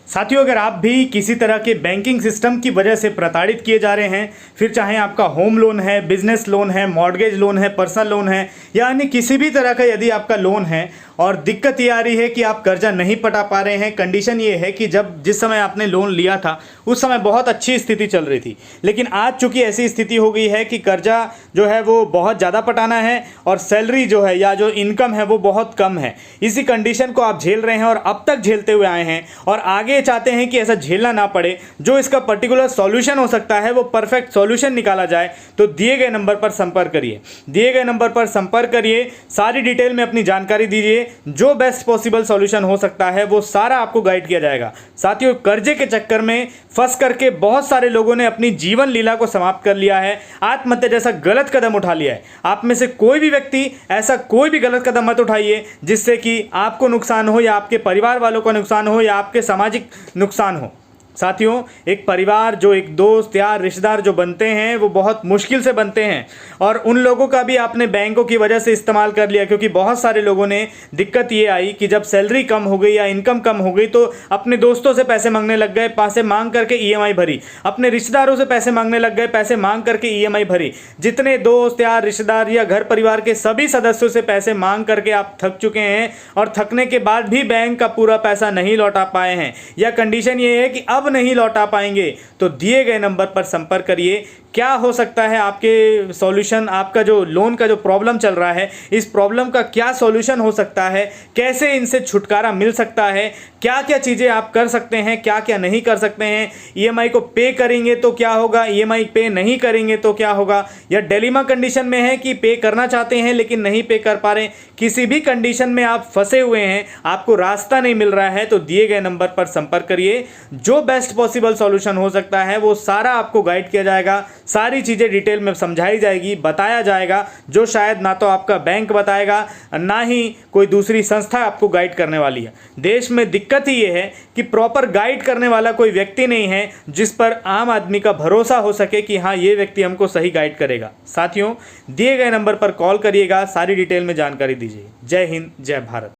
साथियों, अगर आप भी किसी तरह के बैंकिंग सिस्टम की वजह से प्रताड़ित किए जा रहे हैं, फिर चाहे आपका होम लोन है, बिजनेस लोन है, मॉर्गेज लोन है, पर्सनल लोन है या अन्य किसी भी तरह का यदि आपका लोन है और दिक्कत ये आ रही है कि आप कर्जा नहीं पटा पा रहे हैं। कंडीशन ये है कि जिस समय आपने लोन लिया था उस समय बहुत अच्छी स्थिति चल रही थी, लेकिन आज चूंकि ऐसी स्थिति हो गई है कि कर्जा जो है वो बहुत ज़्यादा पटाना है और सैलरी जो है या जो इनकम है वो बहुत कम है। इसी कंडीशन को आप झेल रहे हैं और अब तक झेलते हुए आए हैं और आगे चाहते हैं कि ऐसा झेलना ना पड़े। जो इसका पर्टिकुलर सॉल्यूशन हो सकता है वो परफेक्ट सॉल्यूशन निकाला जाए, तो दिए गए नंबर पर संपर्क करिए। दिए गए नंबर पर संपर्क करिए, सारी डिटेल में अपनी जानकारी दीजिए। जो बेस्ट पॉसिबल सॉल्यूशन हो सकता है वो सारा आपको गाइड किया जाएगा। साथियों, कर्जे के चक्कर में फंस करके बहुत सारे लोगों ने अपनी जीवन लीला को समाप्त कर लिया है, आत्महत्या जैसा गलत कदम उठा लिया है। आप में से कोई भी व्यक्ति ऐसा कोई भी गलत कदम मत उठाइए जिससे कि आपको नुकसान हो या आपके परिवार वालों को नुकसान हो या आपके सामाजिक नुकसान हो। साथियों, एक परिवार जो एक दोस्त यार रिश्तेदार जो बनते हैं वो बहुत मुश्किल से बनते हैं और उन लोगों का भी आपने बैंकों की वजह से इस्तेमाल कर लिया, क्योंकि बहुत सारे लोगों ने दिक्कत ये आई कि जब सैलरी कम हो गई या इनकम कम हो गई तो अपने दोस्तों से पैसे मांगने लग गए, पैसे मांग करके ईएमआई भरी। अपने रिश्तेदारों से पैसे मांगने लग गए, पैसे मांग करके ईएमआई भरी। जितने दोस्त यार रिश्तेदार या घर परिवार के सभी सदस्यों से पैसे मांग करके आप थक चुके हैं और थकने के बाद भी बैंक का पूरा पैसा नहीं लौटा पाए हैं या कंडीशन ये है कि अब नहीं लौटा पाएंगे, तो दिए गए नंबर पर संपर्क करिए। क्या हो सकता है आपके सॉल्यूशन, आपका जो लोन का जो प्रॉब्लम चल रहा है, इस प्रॉब्लम का क्या सॉल्यूशन हो सकता है, कैसे इनसे छुटकारा मिल सकता है, क्या क्या चीज़ें आप कर सकते हैं, क्या क्या नहीं कर सकते हैं। ईएमआई को पे करेंगे तो क्या होगा, ईएमआई पे नहीं करेंगे तो क्या होगा, या डिलेमा कंडीशन में है कि पे करना चाहते हैं लेकिन नहीं पे कर पा रहे। किसी भी कंडीशन में आप फंसे हुए हैं, आपको रास्ता नहीं मिल रहा है, तो दिए गए नंबर पर संपर्क करिए। जो बेस्ट पॉसिबल सॉल्यूशन हो सकता है वो सारा आपको गाइड किया जाएगा। सारी चीज़ें डिटेल में समझाई जाएगी, बताया जाएगा, जो शायद ना तो आपका बैंक बताएगा ना ही कोई दूसरी संस्था आपको गाइड करने वाली है। देश में दिक्कत ही ये है कि प्रॉपर गाइड करने वाला कोई व्यक्ति नहीं है जिस पर आम आदमी का भरोसा हो सके कि हाँ ये व्यक्ति हमको सही गाइड करेगा। साथियों, दिए गए नंबर पर कॉल करिएगा, सारी डिटेल में जानकारी दीजिए। जय हिंद, जय भारत।